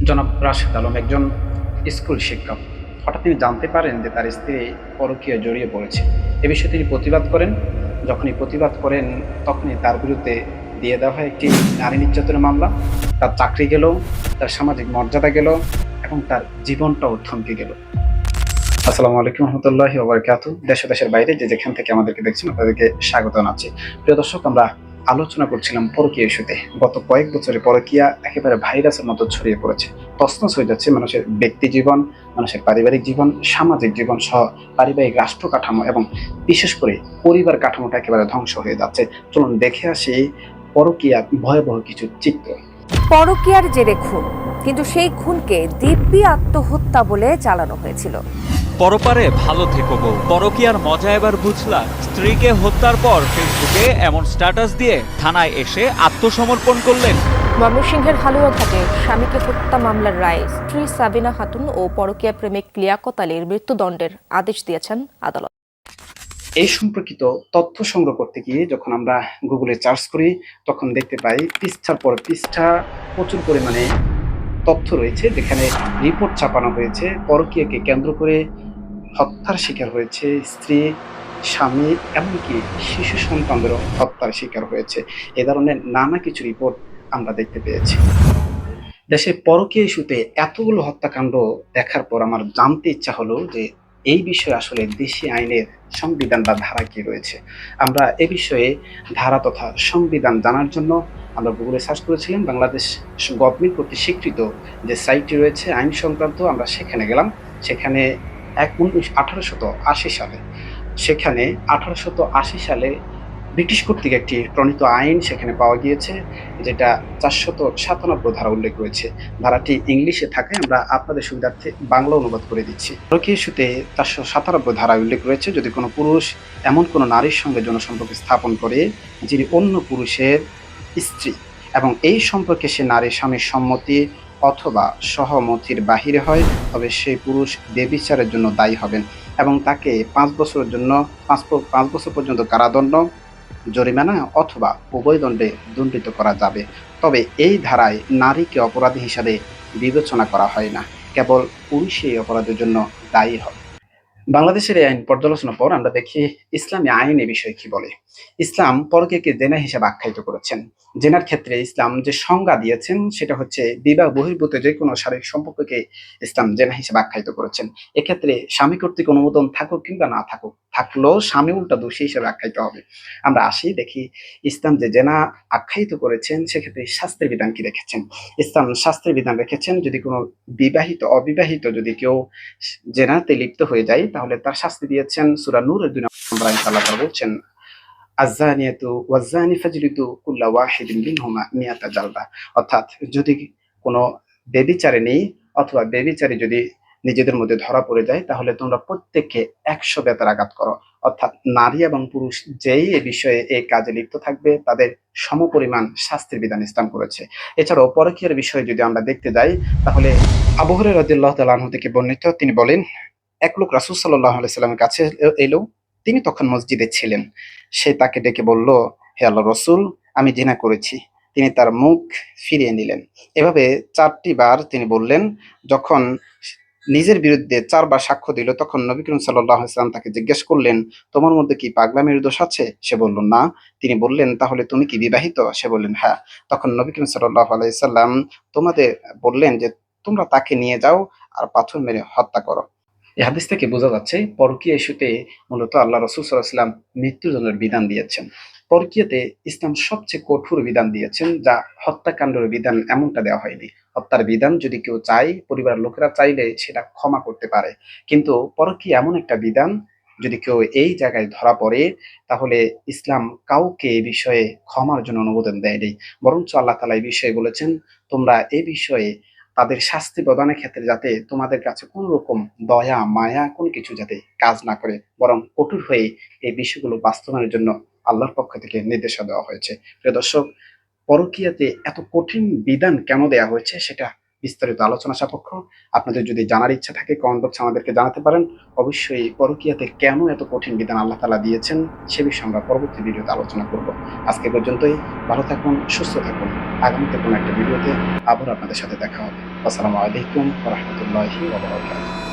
জনাব রাশেদ আলম একজন স্কুল শিক্ষক। হঠাৎ তিনি জানতে পারেন যে তার স্ত্রী পরকীয়ায় জড়িয়ে পড়েছে। এ বিষয়ে তিনি প্রতিবাদ করেন। যখনই প্রতিবাদ করেন, তখনই তার বিরুদ্ধে দিয়ে দেওয়া হয় একটি নারী নির্যাতনের মামলা। তার চাকরি গেল, তার সামাজিক মর্যাদা গেল এবং তার জীবনটাও থমকে গেল। আসসালামু আলাইকুম রহমতুল্লাহি ওয়া বারাকাতুহু। দেশ ও দেশের বাইরে যে যেখান থেকে আমাদেরকে দেখছেন আপনাদেরকে স্বাগত জানাচ্ছি। প্রিয় দর্শক, আমরা আলোচনা করছিলাম পরকীয়া ইস্যুতে। গত কয়েক বছরে পরকীয়া একেবারে ভাইরাসের মতো ছড়িয়ে পড়েছে। তছনছ হয়ে যাচ্ছে মানুষের ব্যক্তি জীবন, মানুষের পারিবারিক জীবন, সামাজিক জীবন সহ পারিবারিক রাষ্ট্র কাঠামো এবং বিশেষ করে পরিবার কাঠামোটা একেবারে ধ্বংস হয়ে যাচ্ছে। চলুন দেখে আসি পরকীয়ার ভয়াবহ কিছু চিত্র। পরকীয়ার জেরে খুন, কিন্তু সেই খুনকে দিব্যি আত্মহত্যা বলে চালানো হয়েছিল। পরপারে ভালো থেকো বউ, পরকীয়ার মজা এবার বুঝলা? স্ত্রীকে হত্যার পর ফেসবুকে এমন স্ট্যাটাস দিয়ে থানায় এসে আত্মসমর্পণ করলেন। ময়মনসিংহের হালুয়াঘাটে স্বামীকে হত্যা মামলার রায়ে স্ত্রী সাবিনা খাতুন ও পরকীয়া প্রেমিক লিয়াকত আলীর মৃত্যুদণ্ডের আদেশ দিয়েছেন আদালত। এই সম্পর্কিত তথ্য সংগ্রহ করতে গিয়ে যখন আমরা গুগলে সার্চ করি, তখন দেখতে পাই পৃষ্ঠার পর পৃষ্ঠা প্রচুর পরিমাণে তথ্য রয়েছে, যেখানে রিপোর্ট ছাপানো হয়েছে। পরকীয়াকে কেন্দ্র করে হত্যার শিকার হয়েছে স্ত্রী, স্বামী, এমনকি শিশু সন্তানদেরও হত্যার শিকার হয়েছে। এ ধরনের নানা কিছু রিপোর্ট আমরা দেখতে পেয়েছি। দেশে পরকীয়া ইস্যুতে এতগুলো হত্যাকাণ্ড দেখার পর আমার জানতে ইচ্ছা হলো যে এই বিষয়ে আসলে দেশি আইনের সংবিধান বা ধারা কি রয়েছে। আমরা এ বিষয়ে ধারা তথা সংবিধান জানার জন্য আমরা গুগলে সার্চ করেছিলাম। বাংলাদেশ গভর্নমেন্ট কর্তৃক স্বীকৃত যে সাইটটি রয়েছে আইন সংক্রান্ত, আমরা সেখানে গেলাম। সেখানে 1880 সালে সেখানে 1880 সালে ব্রিটিশ কর্তৃক একটি প্রণীত আইন সেখানে পাওয়া গিয়েছে, যেটা 497 ধারা উল্লেখ রয়েছে। ধারাটি ইংলিশে থাকায় আমরা আপনাদের সুবিধার্থে বাংলা অনুবাদ করে দিচ্ছি। পরকীয়া ইস্যুতে 497 ধারা উল্লেখ রয়েছে, যদি কোনো পুরুষ এমন কোনো নারীর সঙ্গে যৌনসম্পর্ক স্থাপন করে যিনি অন্য পুরুষের স্ত্রী এবং এই সম্পর্কে সে নারীর স্বামীর সম্মতি অথবা সহমতির বাহিরে হয়, তবে সেই পুরুষ ব্যভিচারের জন্য দায়ী হবেন এবং তাকে 5 বছর পর্যন্ত কারাদণ্ড, জরিমানা অথবা উভয় দণ্ডে দণ্ডিত করা যাবে। তবে এই ধারায় নারীকে অপরাধী হিসাবে বিবেচনা করা হয় না, কেবল পুরুষই এই অপরাধের জন্য দায়ী হবে। বাংলাদেশের এই আইন পর্যালোচনার পর আমরা দেখি ইসলামী আইন এ বিষয়ে কি বলে। ইসলাম পরকীয়াকে জেনা হিসেবে আখ্যায়িত করেছেন। জেনার ক্ষেত্রে ইসলাম যে সংজ্ঞা দিয়েছেন সেটা হচ্ছে বিবাহ বহির্ভূত যে কোনো শারীরিক সম্পর্ককে ইসলাম জেনা হিসেবে আখ্যায়িত করেছেন। এক্ষেত্রে স্বামী কর্তৃক অনুমোদন থাকুক কিংবা না থাকুক, থাকলেও স্বামী উল্টা দোষী হিসেবে আখ্যায়িত হবে। আমরা আসি দেখি ইসলাম যে জেনা আখ্যায়িত করেছেন সেক্ষেত্রে শাস্তির বিধান কি রেখেছেন। ইসলাম শাস্তির বিধান রেখেছেন, যদি কোনো বিবাহিত অবিবাহিত যদি কেউ জেনাতে লিপ্ত হয়ে যায় তাহলে তার শাস্তি দিয়েছেন সূরা নূরের 2 নম্বর আয়াতে আল্লাহ তাআলা বলছেন, আয-যানিয়াতু ওয়াজ-যানি ফাজলিদু কুল্লা ওয়াহিদিন মিনহুমা মিয়াতা জালদা। অর্থাৎ যদি কোনো ব্যভিচারিণী অথবা ব্যভিচারী যদি নিজেদের মধ্যে ধরা পড়ে যায় তাহলে তোমরা প্রত্যেককে 100 বেতের আঘাত করো। অর্থাৎ নারী এবং পুরুষ যেই এ বিষয়ে এই কাজে লিপ্ত থাকবে তাদের সমপরিমাণ শাস্তির বিধান ইসলাম করেছে। এছাড়াও পরকীয়ার বিষয়ে যদি আমরা দেখতে যাই তাহলে আবু হুরায়রা রাদিয়াল্লাহু তাআলা আনহু থেকে বর্ণিত, তিনি বলেন, এক লোক রাসূল সাল্লাল্লাহু আলাইহি সাল্লামের কাছে এলো। তিনি তখন মসজিদে ছিলেন। সে তাকে ডেকে বলল, হে আল্লাহর রাসূল, আমি জিনা করেছি। তিনি তার মুখ ফিরিয়ে নিলেন। এভাবে 4টি বার তিনি বললেন। যখন নিজের বিরুদ্ধে 4 বার সাক্ষ্য দিল তখন নবী করিম সাল্লাল্লাহু আলাইহি সাল্লাম তাকে জিজ্ঞেস করলেন, তোমার মধ্যে কি পাগলামির দোষ আছে? সে বলল, না। তিনি বললেন, তাহলে তুমি কি বিবাহিত? সে বললেন, হ্যাঁ। তখন নবী করিম সাল্লাল্লাহু আলাইহি সাল্লাম তোমাদের বললেন যে তোমরা তাকে নিয়ে যাও আর পাথর মেরে হত্যা করো। এই হাদিস থেকে বোঝা যাচ্ছে পরকীয়া ইস্যুতে মূলত আল্লাহ রাসূল সাল্লাল্লাহু আলাইহি ওয়াসাল্লাম মৃত্যুদণ্ডের বিধান দিয়েছেন। পরকীয়াতে ইসলাম সবচেয়ে কঠোর বিধান দিয়েছেন, যা হত্যাকাণ্ডের বিধান এমনটা দেওয়া হয়নি। হত্যার বিধান যদি কেউ চায়, পরিবারের লোকেরা চাইলে সেটা ক্ষমা করতে পারে, কিন্তু পরকীয়া এমন একটা বিধান, যদি কেউ এই জায়গায় ধরা পড়ে তাহলে ইসলাম কাউকে এই বিষয়ে ক্ষমার জন্য অনুমোদন দেয়নি। বরঞ্চ আল্লাহ তাআলা এই বিষয়ে বলেছেন, তোমরা এই বিষয়ে তাদের শাস্তি প্রদানের ক্ষেত্রে যাতে তোমাদের কাছে কোন রকম দয়া মায়া কোনো কিছু যাতে কাজ না করে, বরং কঠোর হয়ে এই বিষয়গুলো বাস্তবায়নের জন্য আল্লাহর পক্ষ থেকে নির্দেশনা দেওয়া হয়েছে। প্রিয় দর্শক, পরকীয়াতে এত কঠিন বিধান কেন দেয়া হয়েছে সেটা বিস্তারিত আলোচনা সাপেক্ষ। আপনাদের যদি জানার ইচ্ছা থাকে কমেন্ট বক্সে আমাদেরকে জানাতে পারেন। অবশ্যই পরকীয়াতে কেন এত কঠিন বিধান আল্লাহ তাআলা দিয়েছেন সে বিষয়ে আমরা পরবর্তী ভিডিওতে আলোচনা করব। আজকে পর্যন্তই। ভালো থাকুন, সুস্থ থাকুন। আগামীতে কোনো একটা ভিডিওতে আবার আপনাদের সাথে দেখা হবে। আসসালামু আলাইকুম ওয়া রাহমাতুল্লাহি ওয়া বারাকাতুহু।